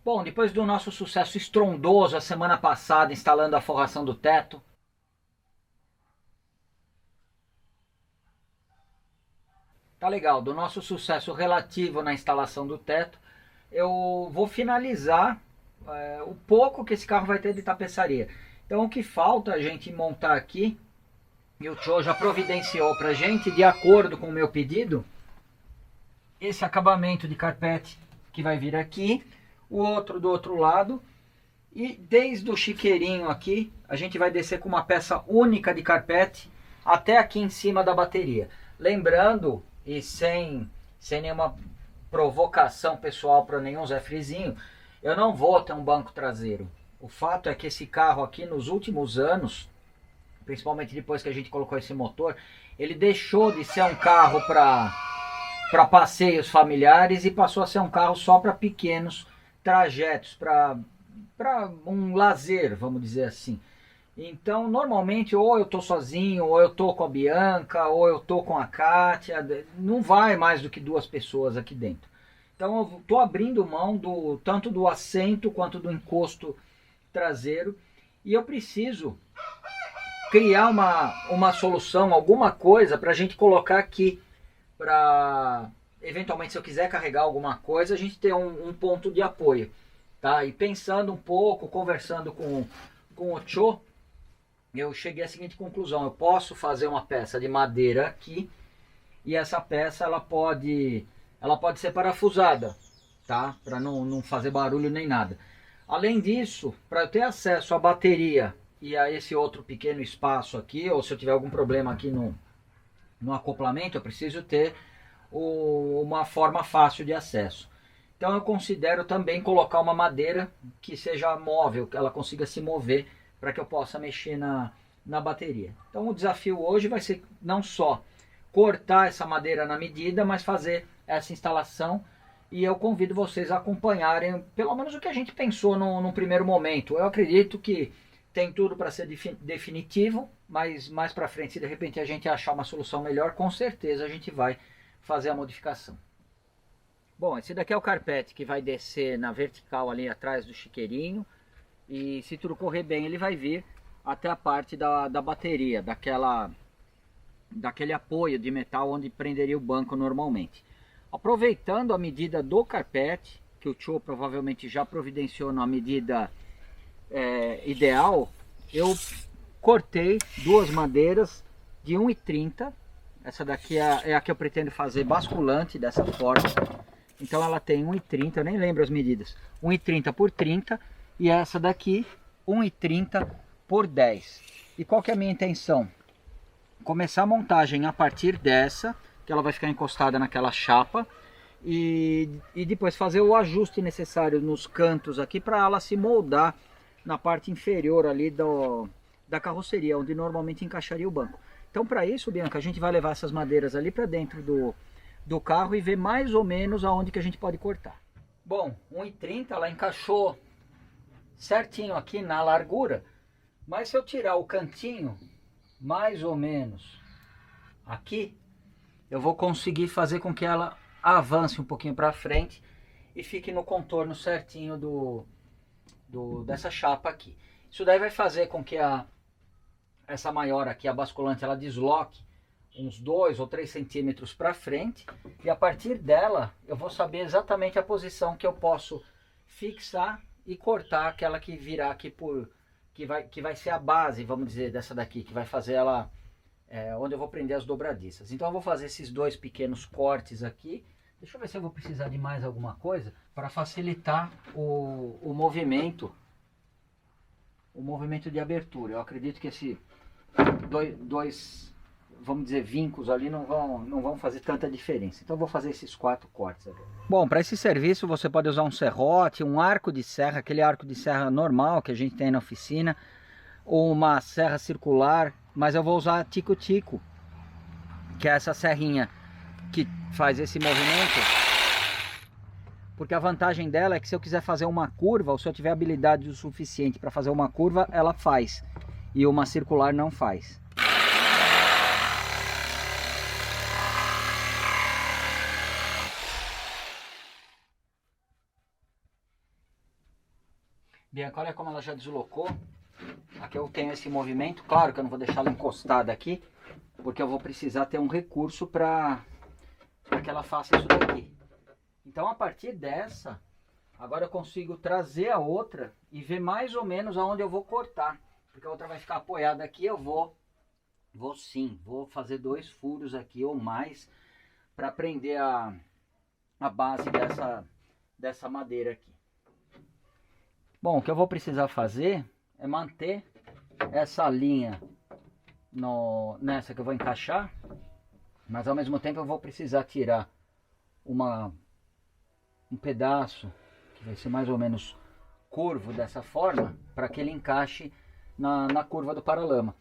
Bom, depois do nosso sucesso estrondoso a semana passada instalando a forração do teto, tá legal, do nosso sucesso relativo na instalação do teto, eu vou finalizar o pouco que esse carro vai ter de tapeçaria. Então o que falta a gente montar aqui, e o Tio já providenciou pra gente, de acordo com o meu pedido, esse acabamento de carpete que vai vir aqui, o outro do outro lado, e desde o chiqueirinho aqui, a gente vai descer com uma peça única de carpete até aqui em cima da bateria. Lembrando, e sem nenhuma provocação pessoal para nenhum Zé Frizinho, eu não vou ter um banco traseiro. O fato é que esse carro aqui nos últimos anos, principalmente depois que a gente colocou esse motor, ele deixou de ser um carro para passeios familiares e passou a ser um carro só para pequenos trajetos, para um lazer, vamos dizer assim. Então, normalmente, ou eu tô sozinho, ou eu tô com a Bianca, ou eu tô com a Kátia, não vai mais do que duas pessoas aqui dentro. Então, eu tô abrindo mão tanto do assento quanto do encosto traseiro, e eu preciso criar uma solução, alguma coisa para a gente colocar aqui, para eventualmente, se eu quiser carregar alguma coisa, a gente ter um ponto de apoio. Tá? E pensando um pouco, conversando com o Cho, eu cheguei à seguinte conclusão: eu posso fazer uma peça de madeira aqui, e essa peça ela pode ser parafusada, tá? Para não fazer barulho nem nada. Além disso, para eu ter acesso à bateria e a esse outro pequeno espaço aqui, ou se eu tiver algum problema aqui no acoplamento, eu preciso ter uma forma fácil de acesso. Então eu considero também colocar uma madeira que seja móvel, que ela consiga se mover para que eu possa mexer na bateria. Então o desafio hoje vai ser não só cortar essa madeira na medida, mas fazer essa instalação. E eu convido vocês a acompanharem pelo menos o que a gente pensou no primeiro momento. Eu acredito que tem tudo para ser definitivo, mas mais para frente, se de repente a gente achar uma solução melhor, com certeza a gente vai fazer a modificação. Bom, esse daqui é o carpete que vai descer na vertical ali atrás do chiqueirinho. E se tudo correr bem, ele vai vir até a parte da bateria, daquele apoio de metal onde prenderia o banco normalmente. Aproveitando a medida do carpete, que o Cho provavelmente já providenciou na medida ideal, eu cortei duas madeiras de 1,30. Essa daqui é a que eu pretendo fazer basculante dessa forma. Então ela tem 1,30, eu nem lembro as medidas, 1,30 por 30, e essa daqui 1,30 por 10. E qual que é a minha intenção? Começar a montagem a partir dessa, que ela vai ficar encostada naquela chapa, e depois fazer o ajuste necessário nos cantos aqui para ela se moldar na parte inferior ali da carroceria, onde normalmente encaixaria o banco. Então para isso, Bianca, a gente vai levar essas madeiras ali para dentro do carro e ver mais ou menos aonde que a gente pode cortar. Bom, 1,30 ela encaixou certinho aqui na largura, mas se eu tirar o cantinho mais ou menos aqui, eu vou conseguir fazer com que ela avance um pouquinho para frente e fique no contorno certinho dessa chapa aqui. Isso daí vai fazer com que essa maior aqui, a basculante, ela desloque uns 2 ou 3 centímetros para frente, e a partir dela eu vou saber exatamente a posição que eu posso fixar e cortar aquela que virá aqui que vai ser a base, vamos dizer, dessa daqui, que vai fazer ela onde eu vou prender as dobradiças. Então eu vou fazer esses dois pequenos cortes aqui. Deixa eu ver se eu vou precisar de mais alguma coisa para facilitar o movimento de abertura. Eu acredito que esse dois vamos dizer, vincos ali não vão fazer tanta diferença. Então eu vou fazer esses 4 cortes ali. Bom, para esse serviço você pode usar um serrote, um arco de serra, aquele arco de serra normal que a gente tem na oficina, ou uma serra circular, mas eu vou usar tico-tico, que é essa serrinha que faz esse movimento, porque a vantagem dela é que se eu quiser fazer uma curva, ou se eu tiver habilidade o suficiente para fazer uma curva, ela faz, e uma circular não faz. Bianca, olha como ela já deslocou. Aqui eu tenho esse movimento, claro que eu não vou deixar ela encostada aqui, porque eu vou precisar ter um recurso para que ela faça isso daqui. Então a partir dessa, agora eu consigo trazer a outra e ver mais ou menos aonde eu vou cortar. Porque a outra vai ficar apoiada aqui, eu vou fazer 2 furos aqui ou mais para prender a base dessa madeira aqui. Bom, o que eu vou precisar fazer é manter essa linha nessa que eu vou encaixar, mas ao mesmo tempo eu vou precisar tirar um pedaço que vai ser mais ou menos curvo dessa forma, para que ele encaixe na curva do paralama.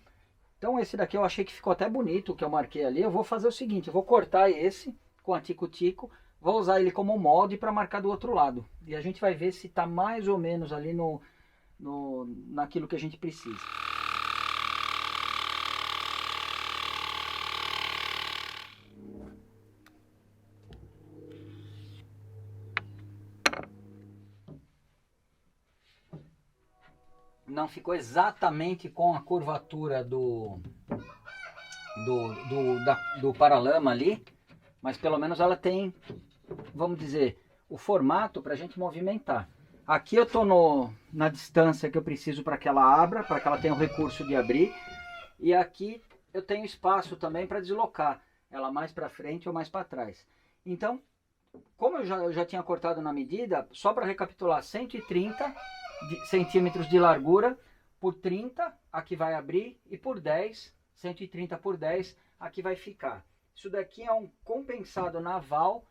Então esse daqui eu achei que ficou até bonito, o que eu marquei ali. Eu vou fazer o seguinte, eu vou cortar esse com a tico-tico, vou usar ele como molde para marcar do outro lado. E a gente vai ver se está mais ou menos ali naquilo que a gente precisa. Não ficou exatamente com a curvatura do paralama ali, mas pelo menos ela tem, vamos dizer, o formato para a gente movimentar. Aqui eu estou na distância que eu preciso para que ela abra, para que ela tenha o recurso de abrir, e aqui eu tenho espaço também para deslocar ela mais para frente ou mais para trás. Então, como eu já tinha cortado na medida, só para recapitular, 130 centímetros de largura por 30, aqui vai abrir, e por 10, 130 por 10, aqui vai ficar. Isso daqui é um compensado naval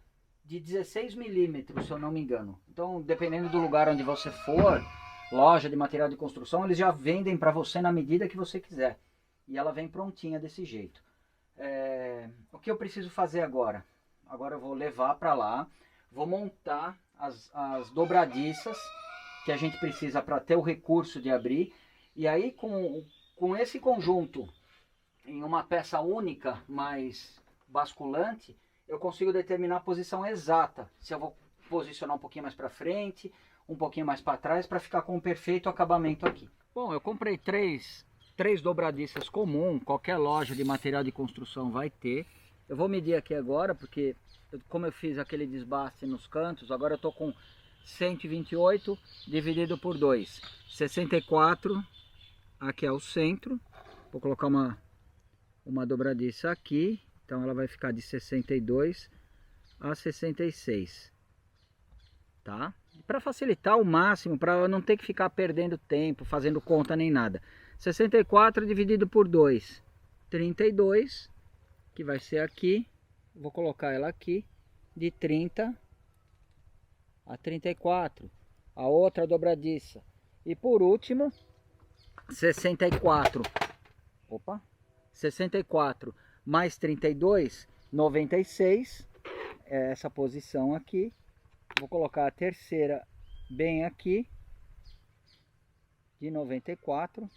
de 16 milímetros, se eu não me engano. Então, dependendo do lugar onde você for, loja de material de construção, eles já vendem para você na medida que você quiser. E ela vem prontinha desse jeito. O que eu preciso fazer agora? Agora eu vou levar para lá, vou montar as dobradiças que a gente precisa para ter o recurso de abrir. E aí com esse conjunto em uma peça única, mais basculante, eu consigo determinar a posição exata. Se eu vou posicionar um pouquinho mais para frente, um pouquinho mais para trás, para ficar com um perfeito acabamento aqui. Bom, eu comprei três dobradiças comum, qualquer loja de material de construção vai ter. Eu vou medir aqui agora, porque como eu fiz aquele desbaste nos cantos, agora eu estou com 128 dividido por 2, 64, aqui é o centro. Vou colocar uma dobradiça aqui, então ela vai ficar de 62 a 66, tá? Para facilitar ao máximo, para não ter que ficar perdendo tempo, fazendo conta nem nada. 64 dividido por 2, 32, que vai ser aqui. Vou colocar ela aqui, de 30 a 34, a outra dobradiça. E por último, 64 mais 32, 96, é essa posição aqui. Vou colocar a terceira bem aqui, de 94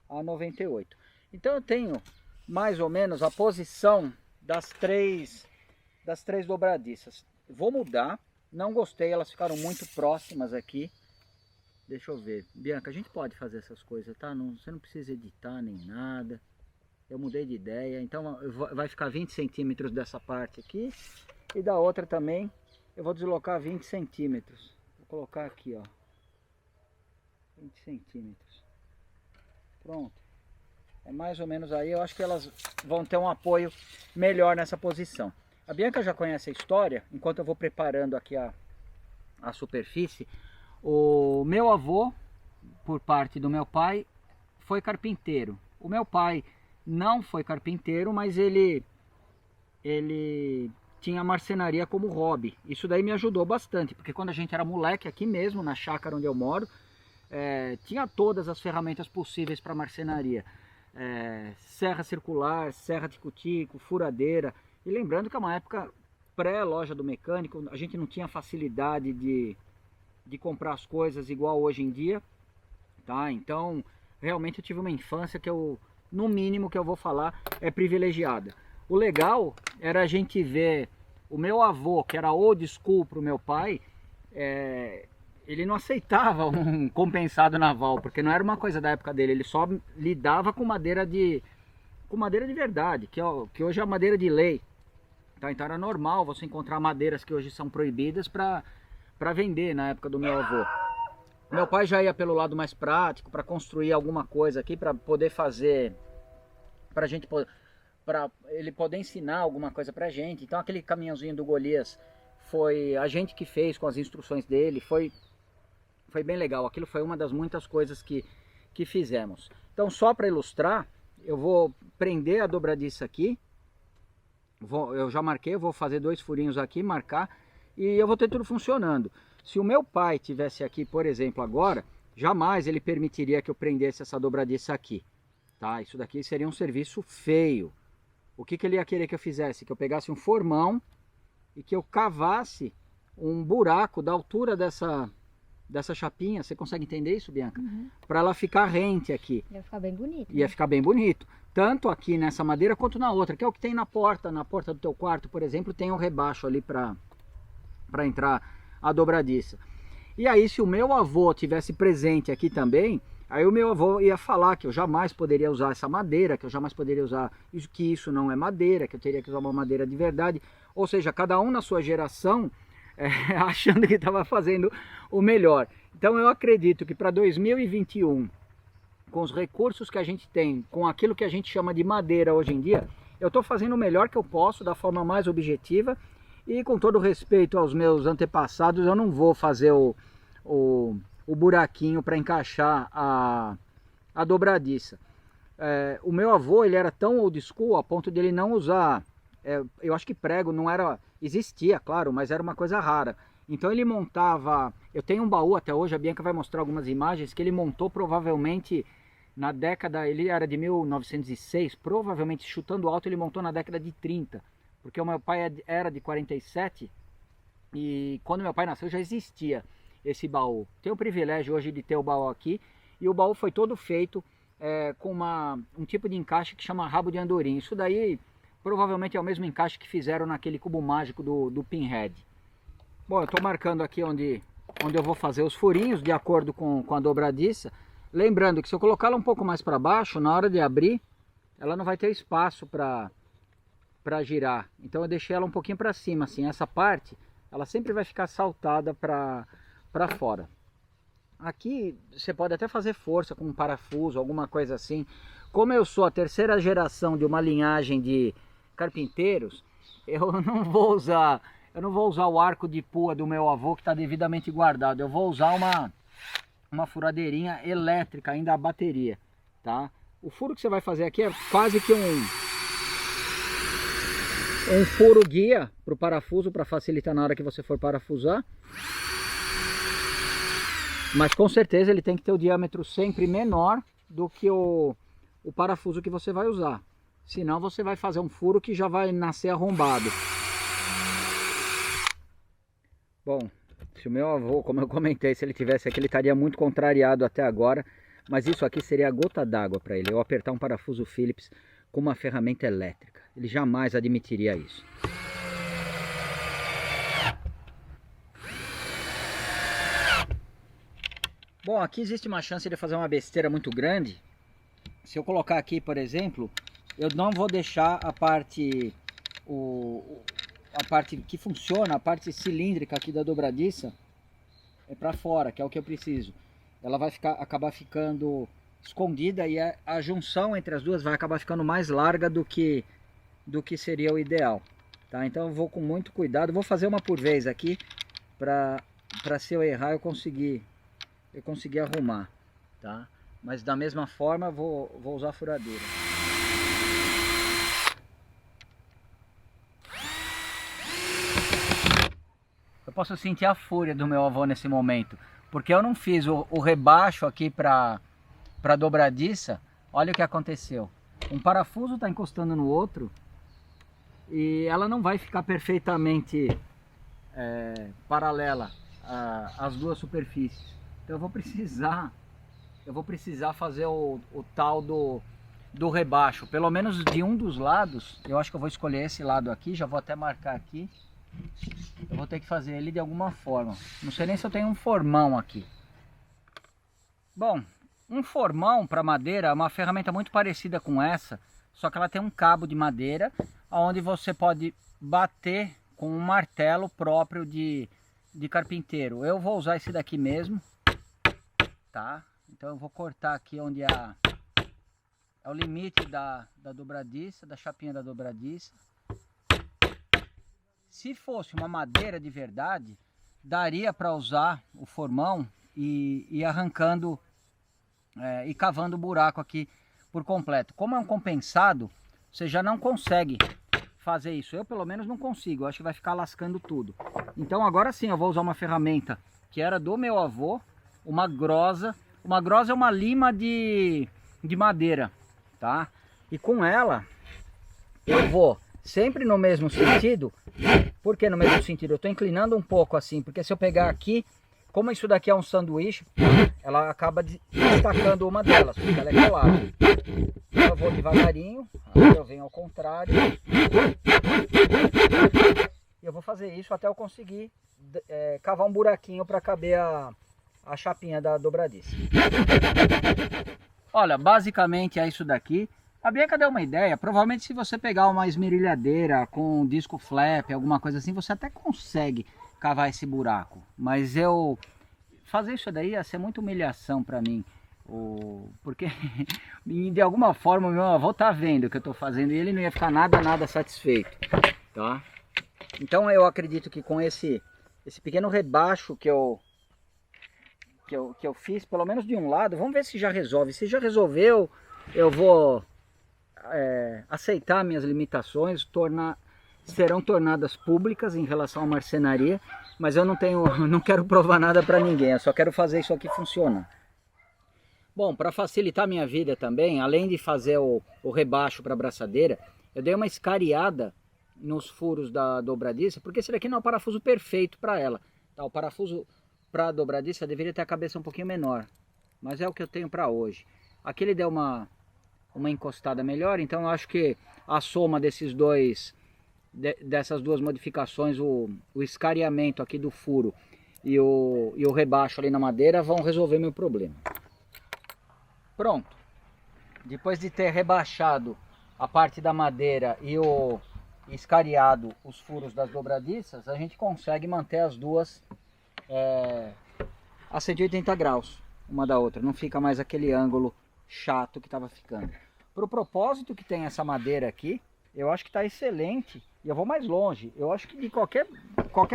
a 98. Então eu tenho mais ou menos a posição das três dobradiças. Vou mudar, não gostei, elas ficaram muito próximas aqui. Deixa eu ver, Bianca, a gente pode fazer essas coisas, tá? Você não precisa editar nem nada. Eu mudei de ideia, então vai ficar 20 centímetros dessa parte aqui, e da outra também eu vou deslocar 20 centímetros. Vou colocar aqui, ó, 20 centímetros. Pronto. É mais ou menos aí, eu acho que elas vão ter um apoio melhor nessa posição. A Bianca já conhece a história, enquanto eu vou preparando aqui a superfície. O meu avô, por parte do meu pai, foi carpinteiro. O meu pai não foi carpinteiro, mas ele tinha marcenaria como hobby. Isso daí me ajudou bastante, porque quando a gente era moleque, aqui mesmo, na chácara onde eu moro, tinha todas as ferramentas possíveis para marcenaria. Serra circular, serra tico-tico, furadeira. E lembrando que é uma época pré-loja do mecânico, a gente não tinha facilidade de comprar as coisas igual hoje em dia, tá? Então, realmente eu tive uma infância que no mínimo que eu vou falar, é privilegiada. O legal era a gente ver o meu avô, que era old school para o meu pai, ele não aceitava um compensado naval, porque não era uma coisa da época dele, ele só lidava com madeira de verdade, que hoje é a madeira de lei. Tá? Então era normal você encontrar madeiras que hoje são proibidas para vender na época do meu avô. Meu pai já ia pelo lado mais prático, para construir alguma coisa aqui, para poder fazer, para ele poder ensinar alguma coisa pra gente. Então aquele caminhãozinho do Golias foi a gente que fez com as instruções dele, foi bem legal. Aquilo foi uma das muitas coisas que fizemos. Então, só para ilustrar, eu vou prender a dobradiça aqui. Eu já marquei, eu vou fazer 2 furinhos aqui, marcar, e eu vou ter tudo funcionando. Se o meu pai tivesse aqui, por exemplo, agora, jamais ele permitiria que eu prendesse essa dobradiça aqui. Tá? Isso daqui seria um serviço feio. O que ele ia querer que eu fizesse? Que eu pegasse um formão e que eu cavasse um buraco da altura dessa chapinha. Você consegue entender isso, Bianca? Uhum. Para ela ficar rente aqui. Ia ficar bem bonito. Ia ficar bem bonito. Tanto aqui nessa madeira quanto na outra, que é o que tem na porta. Na porta do teu quarto, por exemplo, tem um rebaixo ali para entrar a dobradiça. E aí, se o meu avô tivesse presente aqui também, aí o meu avô ia falar que eu jamais poderia usar essa madeira, que eu jamais poderia usar isso, que isso não é madeira, que eu teria que usar uma madeira de verdade. Ou seja, cada um na sua geração achando que estava fazendo o melhor. Então eu acredito que para 2021, com os recursos que a gente tem, com aquilo que a gente chama de madeira hoje em dia, eu estou fazendo o melhor que eu posso, da forma mais objetiva, e com todo respeito aos meus antepassados, eu não vou fazer o buraquinho para encaixar a dobradiça. O meu avô, ele era tão old school a ponto de ele não usar, eu acho que prego não era, existia, claro, mas era uma coisa rara. Então ele montava, eu tenho um baú até hoje, a Bianca vai mostrar algumas imagens que ele montou provavelmente na década, ele era de 1906, provavelmente chutando alto ele montou na década de 30, porque o meu pai era de 47 e quando meu pai nasceu já existia esse baú. Tenho o privilégio hoje de ter o baú aqui, e o baú foi todo feito com um tipo de encaixe que chama rabo de andorim. Isso daí provavelmente é o mesmo encaixe que fizeram naquele cubo mágico do Pinhead. Bom, eu estou marcando aqui onde eu vou fazer os furinhos de acordo com a dobradiça. Lembrando que se eu colocá-la um pouco mais para baixo, na hora de abrir, ela não vai ter espaço para girar. Então eu deixei ela um pouquinho para cima, assim. Essa parte, ela sempre vai ficar saltada para fora. Aqui você pode até fazer força com um parafuso, alguma coisa assim. Como eu sou a terceira geração de uma linhagem de carpinteiros, eu não vou usar o arco de pua do meu avô que está devidamente guardado. Eu vou usar uma furadeirinha elétrica, ainda a bateria, tá? O furo que você vai fazer aqui é quase que um furo guia para o parafuso, para facilitar na hora que você for parafusar. Mas com certeza ele tem que ter o diâmetro sempre menor do que o parafuso que você vai usar. Senão você vai fazer um furo que já vai nascer arrombado. Bom, se o meu avô, como eu comentei, se ele tivesse aqui, ele estaria muito contrariado até agora. Mas isso aqui seria a gota d'água para ele, eu apertar um parafuso Phillips com uma ferramenta elétrica. Ele jamais admitiria isso. Bom, aqui existe uma chance de fazer uma besteira muito grande. Se eu colocar aqui, por exemplo, eu não vou deixar a parte que funciona, a parte cilíndrica aqui da dobradiça para fora, que é o que eu preciso. Ela vai acabar ficando escondida e a junção entre as duas vai acabar ficando mais larga do que seria o ideal, tá? Então eu vou com muito cuidado, vou fazer uma por vez aqui para se eu errar eu conseguir arrumar, tá? Mas da mesma forma vou usar a furadeira. Eu posso sentir a fúria do meu avô nesse momento, porque eu não fiz o rebaixo aqui para dobradiça. Olha o que aconteceu. Um parafuso está encostando no outro e ela não vai ficar perfeitamente paralela às duas superfícies. Então eu vou precisar fazer o tal do rebaixo, pelo menos de um dos lados. Eu acho que eu vou escolher esse lado aqui, já vou até marcar aqui. eu vou ter que fazer ele de alguma forma. Não sei nem se eu tenho um formão aqui. Bom, um formão para madeira é uma ferramenta muito parecida com essa, só que ela tem um cabo de madeira, onde você pode bater com um martelo próprio de carpinteiro. Eu vou usar esse daqui mesmo, tá? Então eu vou cortar aqui onde é o limite da dobradiça, da chapinha da dobradiça. Se fosse uma madeira de verdade, daria para usar o formão e ir arrancando e cavando o buraco aqui por completo. Como é um compensado, você já não consegue fazer isso. Eu pelo menos não consigo, eu acho que vai ficar lascando tudo. Então agora sim eu vou usar uma ferramenta que era do meu avô, uma grosa. Uma grosa é uma lima de madeira, tá? E com ela eu vou sempre no mesmo sentido. Por que no mesmo sentido? Eu estou inclinando um pouco assim, porque se eu pegar aqui, como isso daqui é um sanduíche, ela acaba destacando uma delas, porque ela é colada. Então eu vou devagarinho, aí eu venho ao contrário. E eu vou fazer isso até eu conseguir cavar um buraquinho para caber a chapinha da dobradiça. Olha, basicamente é isso daqui. A Bianca deu uma ideia, provavelmente se você pegar uma esmerilhadeira com um disco flap, alguma coisa assim, você até consegue cavar esse buraco. Mas fazer isso daí ia ser muita humilhação para mim. Porque de alguma forma o meu avô tá vendo o que eu tô fazendo e ele não ia ficar nada satisfeito, tá? Então eu acredito que com esse pequeno rebaixo que eu fiz, pelo menos de um lado, vamos ver se já resolve. Se já resolveu, eu vou aceitar minhas limitações, serão tornadas públicas em relação à marcenaria, mas eu não quero provar nada para ninguém, eu só quero fazer isso aqui funcionar. Bom, para facilitar a minha vida também, além de fazer o rebaixo para a braçadeira, eu dei uma escariada nos furos da dobradiça, porque esse daqui não é o parafuso perfeito para ela. Tá? O parafuso para a dobradiça deveria ter a cabeça um pouquinho menor, mas é o que eu tenho para hoje. Aqui ele deu uma encostada melhor, então eu acho que a soma dessas duas modificações, o escariamento aqui do furo e o rebaixo ali na madeira, vão resolver meu problema. Pronto, depois de ter rebaixado a parte da madeira e escariado os furos das dobradiças, a gente consegue manter as duas a 180 graus uma da outra, não fica mais aquele ângulo chato que estava ficando. Para o propósito que tem essa madeira aqui, eu acho que está excelente. E eu vou mais longe, eu acho que de qualquer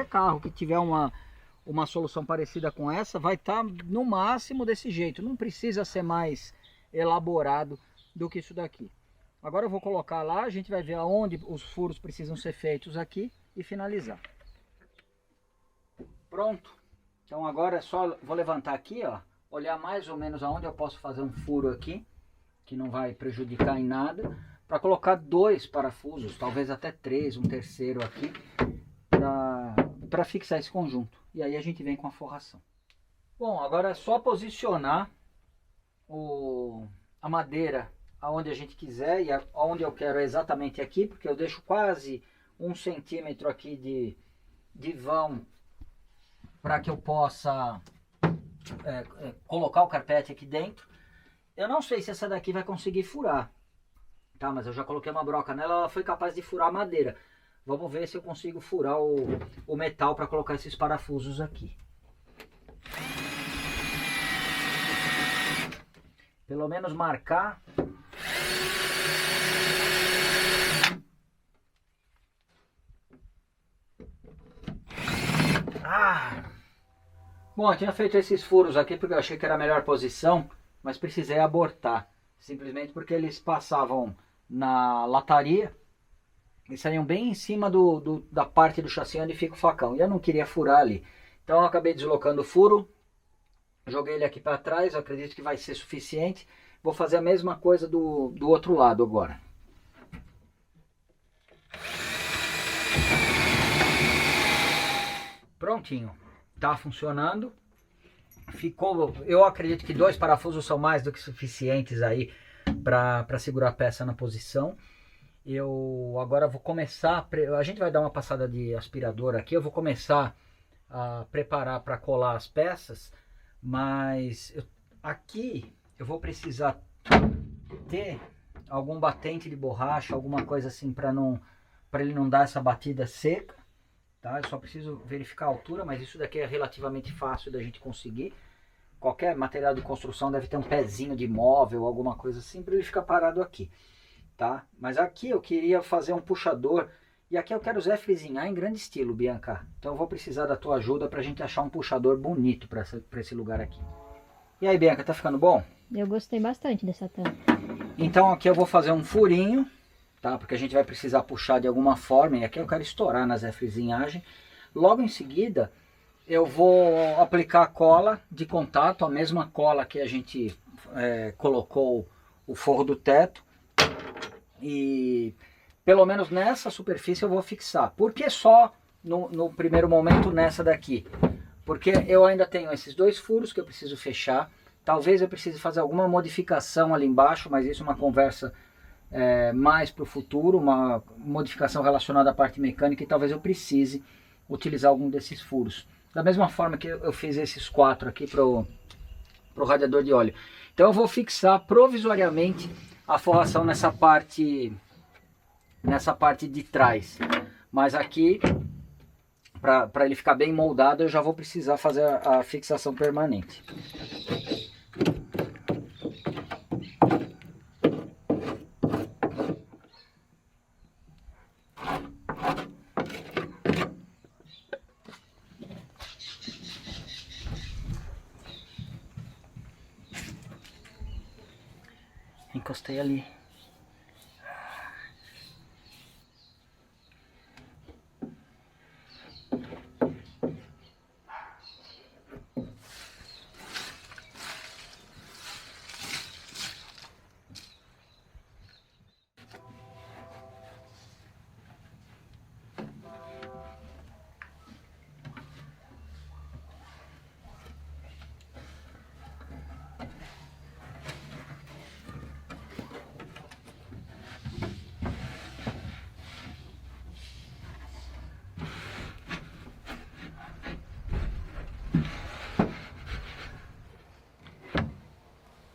carro que tiver uma solução parecida com essa, vai estar no máximo desse jeito, não precisa ser mais elaborado do que isso daqui. Agora eu vou colocar lá, a gente vai ver aonde os furos precisam ser feitos aqui e finalizar. Pronto, então agora é só, vou levantar aqui, ó, olhar mais ou menos aonde eu posso fazer um furo aqui, que não vai prejudicar em nada, para colocar 2 parafusos, talvez até 3, um terceiro aqui, para fixar esse conjunto. E aí a gente vem com a forração. Bom, agora é só posicionar a madeira aonde a gente quiser, e aonde eu quero é exatamente aqui, porque eu deixo quase 1 centímetro aqui de vão para que eu possa colocar o carpete aqui dentro. Eu não sei se essa daqui vai conseguir furar, tá? Mas eu já coloquei uma broca nela, ela foi capaz de furar a madeira. Vamos ver se eu consigo furar o metal para colocar esses parafusos aqui. Pelo menos marcar. Bom, eu tinha feito esses furos aqui porque eu achei que era a melhor posição, mas precisei abortar. Simplesmente porque eles passavam na lataria e saíam bem em cima da parte do chassi onde fica o facão. E eu não queria furar ali. Então eu acabei deslocando o furo, joguei ele aqui para trás, eu acredito que vai ser suficiente. Vou fazer a mesma coisa do outro lado agora. Prontinho, tá funcionando. Ficou, eu acredito que 2 parafusos são mais do que suficientes aí para segurar a peça na posição. eu agora vou começar, a gente vai dar uma passada de aspirador aqui, eu vou começar a preparar para colar as peças, mas aqui eu vou precisar ter algum batente de borracha, alguma coisa assim para ele não dar essa batida seca, tá? Eu só preciso verificar a altura, mas isso daqui é relativamente fácil da gente conseguir. Qualquer material de construção deve ter um pezinho de móvel, alguma coisa assim, para ele ficar parado aqui, tá? Mas aqui eu queria fazer um puxador, e aqui eu quero zefrizinhar em grande estilo, Bianca. Então eu vou precisar da tua ajuda para a gente achar um puxador bonito para esse lugar aqui. E aí, Bianca, tá ficando bom? Eu gostei bastante dessa tampa. Então aqui eu vou fazer um furinho, tá? Porque a gente vai precisar puxar de alguma forma, e aqui eu quero estourar na zefrizinhagem. Logo em seguida eu vou aplicar a cola de contato, a mesma cola que a gente colocou o forro do teto. E pelo menos nessa superfície eu vou fixar. Por que só no primeiro momento nessa daqui? Porque eu ainda tenho esses dois furos que eu preciso fechar. Talvez eu precise fazer alguma modificação ali embaixo, mas isso é uma conversa mais para o futuro, uma modificação relacionada à parte mecânica, e talvez eu precise utilizar algum desses furos. Da mesma forma que eu fiz esses 4 aqui para o radiador de óleo. Então eu vou fixar provisoriamente a forração nessa parte de trás. Mas aqui, para ele ficar bem moldado, eu já vou precisar fazer a fixação permanente. Encostei ali.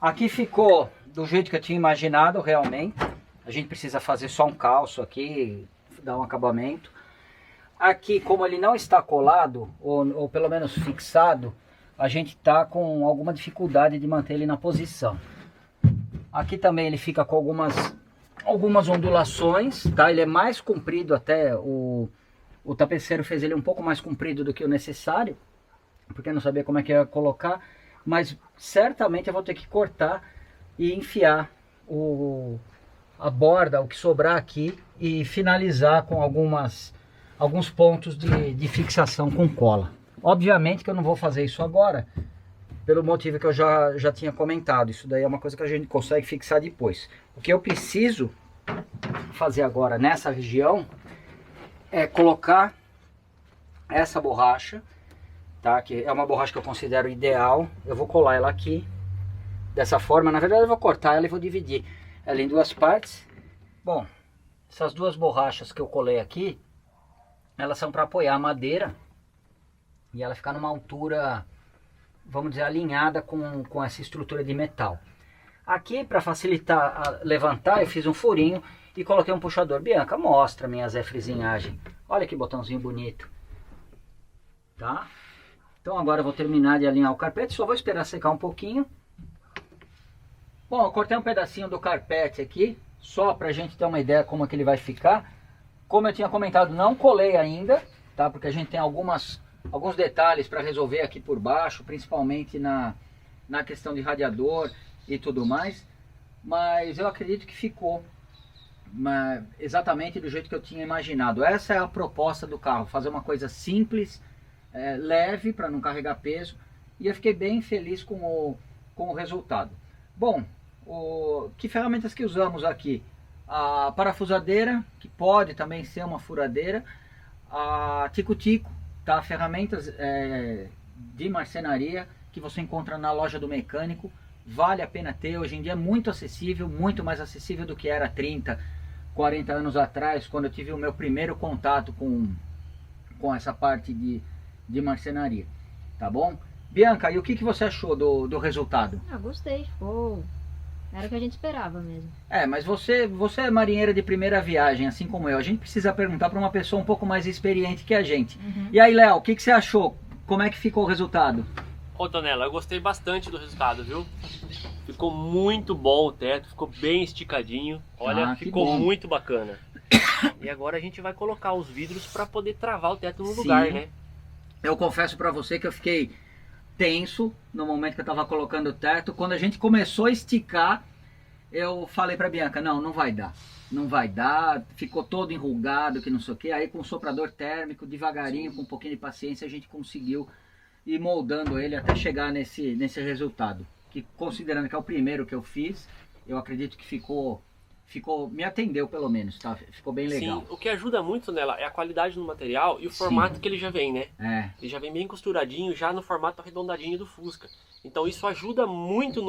Aqui ficou do jeito que eu tinha imaginado realmente. A gente precisa fazer só um calço aqui, dar um acabamento. Aqui, como ele não está colado, ou pelo menos fixado, a gente está com alguma dificuldade de manter ele na posição. Aqui também ele fica com algumas ondulações, tá? Ele é mais comprido até, o tapeceiro fez ele um pouco mais comprido do que o necessário, porque eu não sabia como é que eu ia colocar. Mas certamente eu vou ter que cortar e enfiar a borda, o que sobrar aqui, e finalizar com alguns pontos de fixação com cola. Obviamente que eu não vou fazer isso agora, pelo motivo que eu já tinha comentado. Isso daí é uma coisa que a gente consegue fixar depois. O que eu preciso fazer agora nessa região é colocar essa borracha, tá? Que é uma borracha que eu considero ideal. Eu vou colar ela aqui dessa forma. Na verdade eu vou cortar ela e vou dividir ela em 2 partes. Bom, essas 2 borrachas que eu colei aqui, elas são para apoiar a madeira e ela ficar numa altura, vamos dizer, alinhada com essa estrutura de metal. Aqui, para facilitar a levantar, eu fiz um furinho e coloquei um puxador. Bianca, mostra a minha zefrizinhagem. Olha que botãozinho bonito, tá? Então agora eu vou terminar de alinhar o carpete, só vou esperar secar um pouquinho. Bom, eu cortei um pedacinho do carpete aqui, só pra gente ter uma ideia como é que ele vai ficar. Como eu tinha comentado, não colei ainda, tá? Porque a gente tem alguns detalhes para resolver aqui por baixo, principalmente na questão de radiador e tudo mais. Mas eu acredito que ficou exatamente do jeito que eu tinha imaginado. Essa é a proposta do carro, fazer uma coisa simples, leve para não carregar peso, e eu fiquei bem feliz com o resultado. Bom, que ferramentas que usamos aqui? A parafusadeira, que pode também ser uma furadeira, a tico-tico, tá? Ferramentas de marcenaria que você encontra na loja do mecânico, vale a pena ter. Hoje em dia é muito acessível, muito mais acessível do que era 30, 40 anos atrás, quando eu tive o meu primeiro contato com essa parte de marcenaria, tá bom? Bianca, e o que você achou do resultado? Ah, gostei, ficou... Era o que a gente esperava mesmo. Mas você é marinheira de primeira viagem, assim como eu. A gente precisa perguntar para uma pessoa um pouco mais experiente que a gente. E aí, Léo, o que você achou? Como é que ficou o resultado? Ô, Tonela, eu gostei bastante do resultado, viu? Ficou muito bom o teto, ficou bem esticadinho. Olha, ficou muito bacana. E agora a gente vai colocar os vidros para poder travar o teto no lugar, né? Eu confesso para você que eu fiquei tenso no momento que eu estava colocando o teto. Quando a gente começou a esticar, eu falei para Bianca, não vai dar. Não vai dar, ficou todo enrugado, que não sei o que. Aí com o soprador térmico, devagarinho, com um pouquinho de paciência, a gente conseguiu ir moldando ele até chegar nesse resultado. Que considerando que é o primeiro que eu fiz, eu acredito que ficou, me atendeu pelo menos, tá? Ficou bem legal. Sim, o que ajuda muito nela é a qualidade do material e o formato que ele já vem, né? Ele já vem bem costuradinho, já no formato arredondadinho do Fusca. Então isso ajuda muito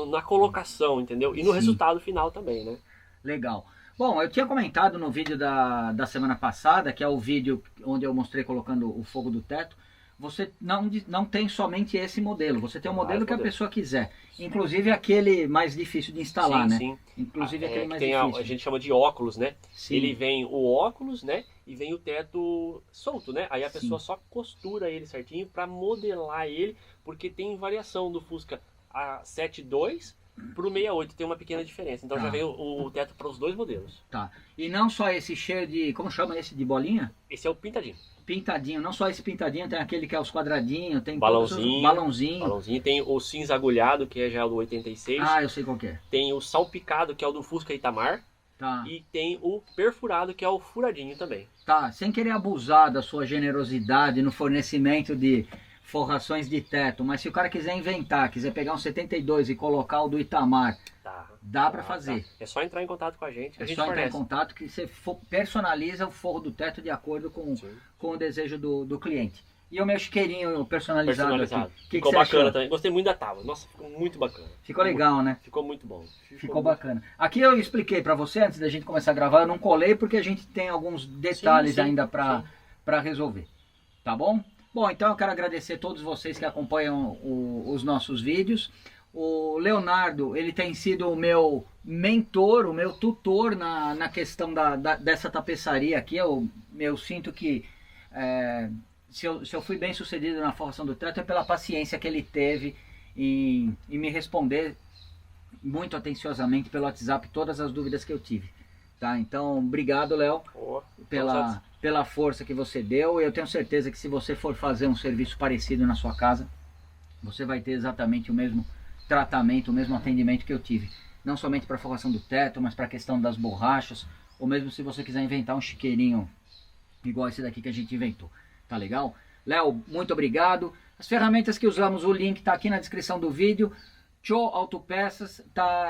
na colocação, entendeu? E no resultado final também, né? Legal. Bom, eu tinha comentado no vídeo da semana passada, que é o vídeo onde eu mostrei colocando o fogo do teto, você não tem somente esse modelo, você tem o modelo que a pessoa quiser. Inclusive aquele mais difícil de instalar, né? Sim. Inclusive aquele mais difícil. A gente chama de óculos, né? Sim. Ele vem o óculos, né? E vem o teto solto, né? Aí a pessoa só costura ele certinho para modelar ele, porque tem variação do Fusca a 7.2 pro 68, tem uma pequena diferença. Então já vem o teto para os dois modelos. Tá. E não só esse cheio de, como chama esse, de bolinha? Esse é o pintadinho. Pintadinho, não só esse pintadinho, tem aquele que é os quadradinhos, tem balãozinho, balãozinho. Tem o cinza agulhado, que é já o do 86. Ah, eu sei qual que é. Tem o salpicado, que é o do Fusca Itamar. Tá. E tem o perfurado, que é o furadinho também. Tá, sem querer abusar da sua generosidade no fornecimento de forrações de teto, mas se o cara quiser inventar, quiser pegar um 72 e colocar o do Itamar, dá pra fazer. É só entrar em contato com a gente. É só entrar em contato que você personaliza o forro do teto de acordo com o desejo do cliente. E o meu chiqueirinho personalizado aqui. Ficou bacana também. Gostei muito da tábua. Nossa, ficou muito bacana. Ficou legal, né? Ficou muito bom. Ficou bacana. Aqui eu expliquei pra você, antes da gente começar a gravar, eu não colei porque a gente tem alguns detalhes ainda pra resolver. Tá bom? Bom, então eu quero agradecer a todos vocês que acompanham os nossos vídeos. O Leonardo, ele tem sido o meu mentor, o meu tutor na questão dessa tapeçaria aqui. Eu sinto que se eu fui bem sucedido na forração do teto é pela paciência que ele teve em me responder muito atenciosamente pelo WhatsApp todas as dúvidas que eu tive. Tá? Então, obrigado, Léo, pela força que você deu. Eu tenho certeza que se você for fazer um serviço parecido na sua casa, você vai ter exatamente o mesmo tratamento, o mesmo atendimento que eu tive. Não somente para a forração do teto, mas para a questão das borrachas, ou mesmo se você quiser inventar um chiqueirinho igual esse daqui que a gente inventou. Tá legal? Léo, muito obrigado. As ferramentas que usamos, o link está aqui na descrição do vídeo. Cho Autopeças,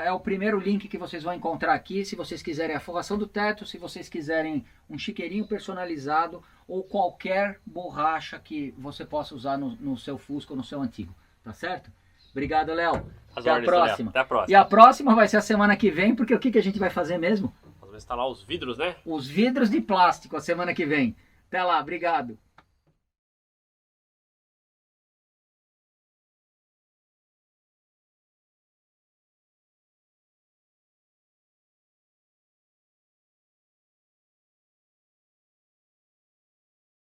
é o primeiro link que vocês vão encontrar aqui. Se vocês quiserem a forração do teto, se vocês quiserem um chiqueirinho personalizado ou qualquer borracha que você possa usar no seu Fusca ou no seu antigo. Tá certo? Obrigado, Léo. Até a próxima. Até a próxima. E a próxima vai ser a semana que vem, porque o que a gente vai fazer mesmo? Nós vamos instalar os vidros, né? Os vidros de plástico a semana que vem. Até lá, obrigado.